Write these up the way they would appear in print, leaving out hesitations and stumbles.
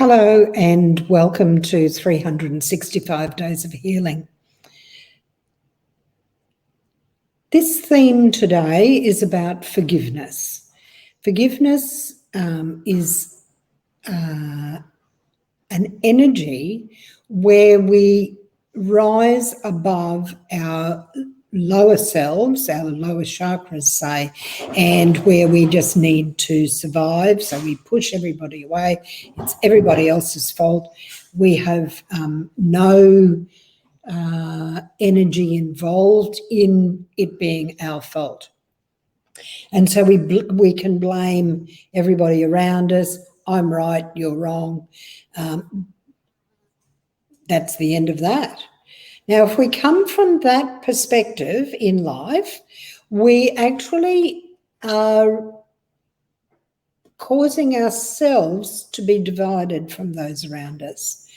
Hello and welcome to 365 Days of Healing. This theme today is about forgiveness. Forgiveness is an energy where we rise above our lower selves, our lower chakras say, and where we just need to survive. So we push everybody away. It's everybody else's fault. We have no energy involved in it being our fault. And so we can blame everybody around us. I'm right, you're wrong. That's the end of that. Now, if we come from that perspective in life, we actually are causing ourselves to be divided from those around us.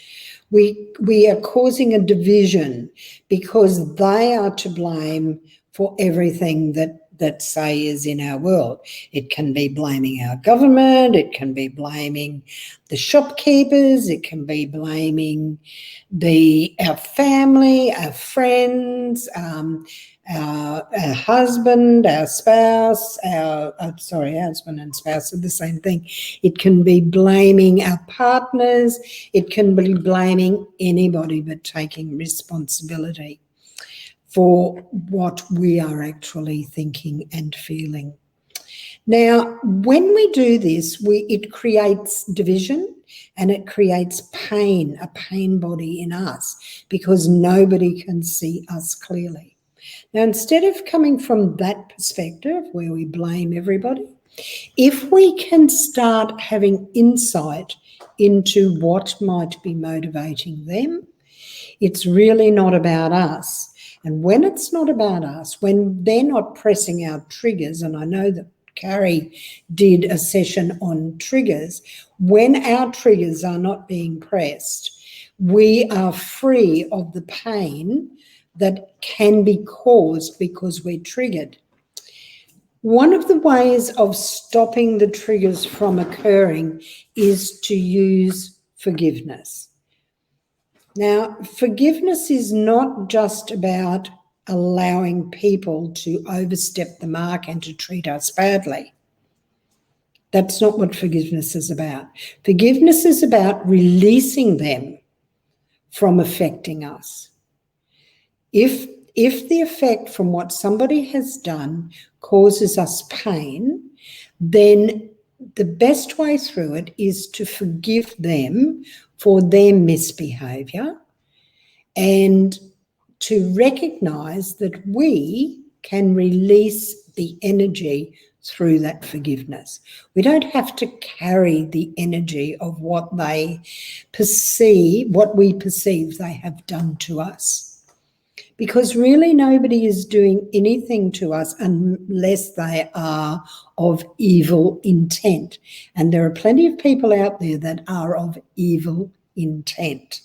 We are causing a division because they are to blame for everything that say is in our world. It can be blaming our government, it can be blaming the shopkeepers, it can be blaming our family, our friends, our husband, our spouse, husband and spouse are the same thing. It can be blaming our partners. It can be blaming anybody but taking responsibility for what we are actually thinking and feeling. Now, when we do this, it creates division and it creates pain, a pain body in us, because nobody can see us clearly. Now, instead of coming from that perspective where we blame everybody, if we can start having insight into what might be motivating them, it's really not about us. And when it's not about us, when they're not pressing our triggers, and I know that Carrie did a session on triggers, when our triggers are not being pressed, we are free of the pain that can be caused because we're triggered. One of the ways of stopping the triggers from occurring is to use forgiveness. Now, forgiveness is not just about allowing people to overstep the mark and to treat us badly. That's not what forgiveness is about. Forgiveness is about releasing them from affecting us. If the effect from what somebody has done causes us pain, then the best way through it is to forgive them for their misbehaviour and to recognise that we can release the energy through that forgiveness. We don't have to carry the energy of what we perceive they have done to us. Because really nobody is doing anything to us unless they are of evil intent. And there are plenty of people out there that are of evil intent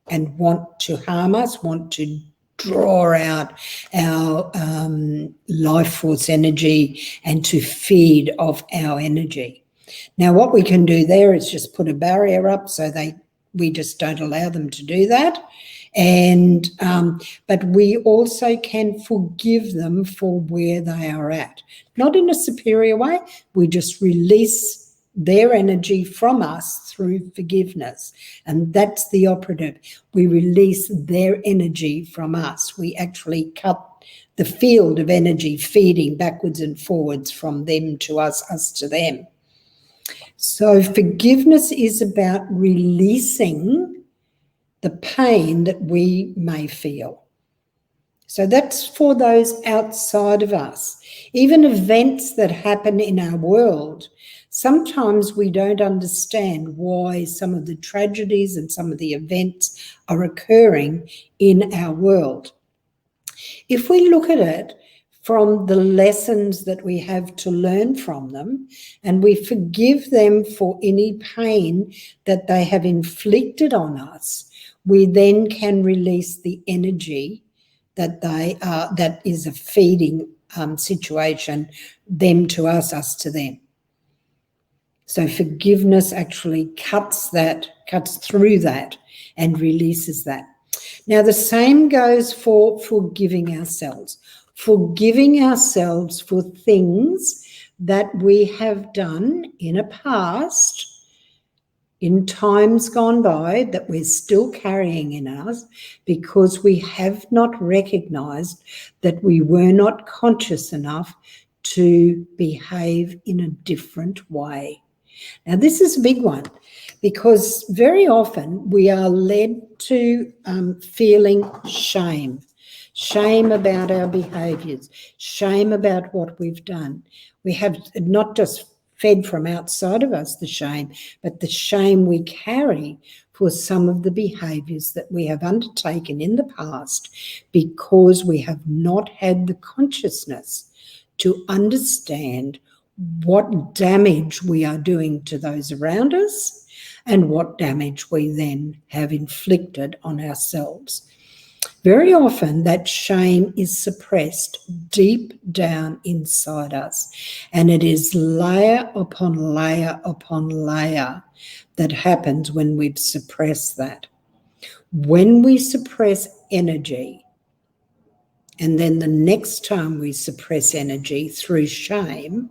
and want to harm us, want to draw out our life force energy and to feed off our energy. Now, what we can do there is just put a barrier up so we just don't allow them to do that. And but we also can forgive them for where they are at. Not in a superior way, we just release their energy from us through forgiveness. And that's the operative. We release their energy from us. We actually cut the field of energy feeding backwards and forwards from them to us, us to them. So forgiveness is about releasing the pain that we may feel. So that's for those outside of us. Even events that happen in our world, sometimes we don't understand why some of the tragedies and some of the events are occurring in our world. If we look at it from the lessons that we have to learn from them, and we forgive them for any pain that they have inflicted on us, we then can release the energy that is a feeding situation, them to us, us to them. So forgiveness actually cuts through that and releases that. Now, the same goes for forgiving ourselves. Forgiving ourselves for things that we have done in a past, in times gone by, that we're still carrying in us because we have not recognized that we were not conscious enough to behave in a different way. Now, this is a big one because very often we are led to feeling shame about our behaviours, shame about what we've done. We have not just fed from outside of us the shame, but the shame we carry for some of the behaviours that we have undertaken in the past because we have not had the consciousness to understand what damage we are doing to those around us and what damage we then have inflicted on ourselves. Very often that shame is suppressed deep down inside us, and it is layer upon layer upon layer that happens when we've suppressed that. When we suppress energy, and then the next time we suppress energy through shame,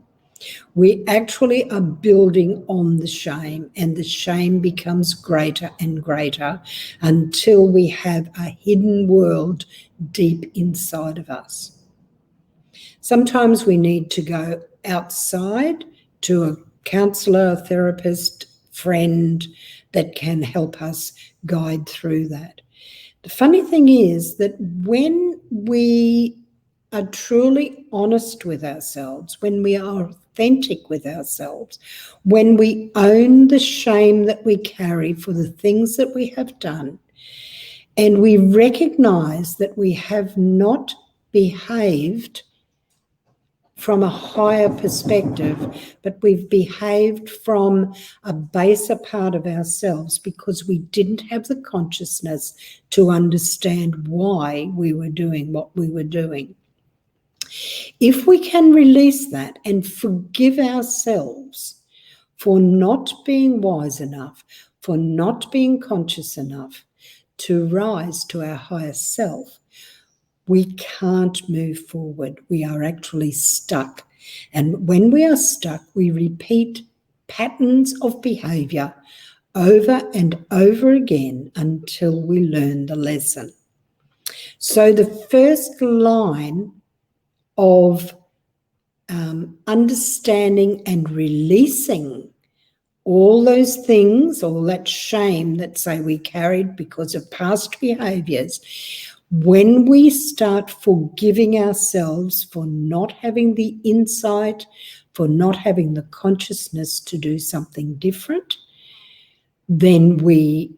we actually are building on the shame, and the shame becomes greater and greater until we have a hidden world deep inside of us. Sometimes we need to go outside to a counsellor, a therapist, friend that can help us guide through that. The funny thing is that when we are truly honest with ourselves, when we are authentic with ourselves, when we own the shame that we carry for the things that we have done, and we recognize that we have not behaved from a higher perspective, but we've behaved from a baser part of ourselves because we didn't have the consciousness to understand why we were doing what we were doing. If we can release that and forgive ourselves for not being wise enough, for not being conscious enough to rise to our higher self, we can't move forward. We are actually stuck. And when we are stuck, we repeat patterns of behavior over and over again until we learn the lesson. So the first line of understanding and releasing all those things, all that shame that, say, we carried because of past behaviours, when we start forgiving ourselves for not having the insight, for not having the consciousness to do something different, then we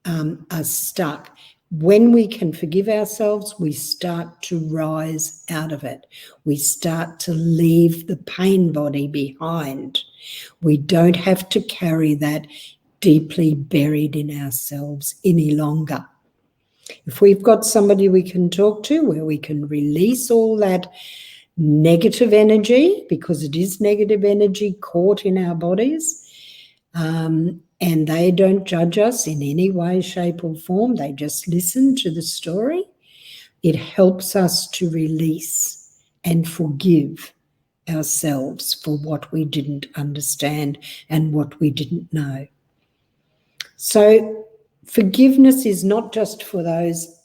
are stuck. When we can forgive ourselves, we start to rise out of it. We start to leave the pain body behind. We don't have to carry that deeply buried in ourselves any longer. If we've got somebody we can talk to where we can release all that negative energy, because it is negative energy caught in our bodies, and they don't judge us in any way, shape or form, they just listen to the story, it helps us to release and forgive ourselves for what we didn't understand and what we didn't know. So forgiveness is not just for those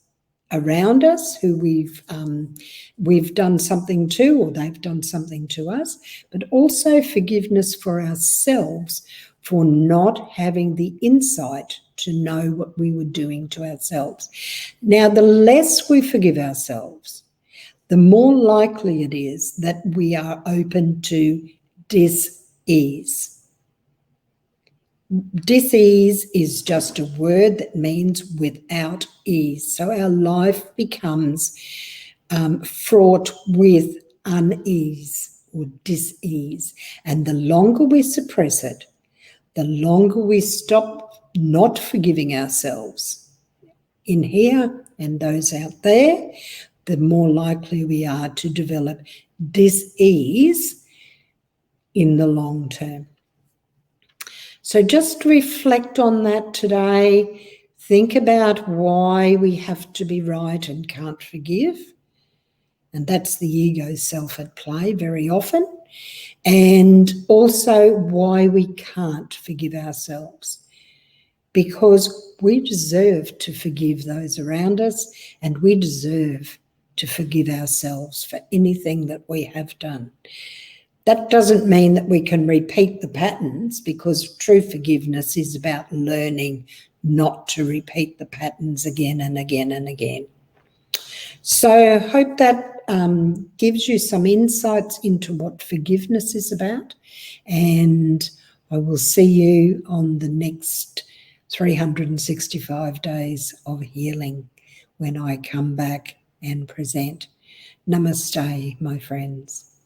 around us who we've done something to, or they've done something to us, but also forgiveness for ourselves for not having the insight to know what we were doing to ourselves. Now, the less we forgive ourselves, the more likely it is that we are open to dis-ease. Dis-ease is just a word that means without ease. So our life becomes fraught with unease or dis-ease. And the longer we suppress it, the longer we stop not forgiving ourselves in here and those out there, the more likely we are to develop dis-ease in the long term. So just reflect on that today. Think about why we have to be right and can't forgive. And that's the ego self at play very often. And also why we can't forgive ourselves. Because we deserve to forgive those around us, and we deserve to forgive ourselves for anything that we have done. That doesn't mean that we can repeat the patterns, because true forgiveness is about learning not to repeat the patterns again and again and again. So I hope that gives you some insights into what forgiveness is about, and I will see you on the next 365 days of healing when I come back and present. Namaste, my friends.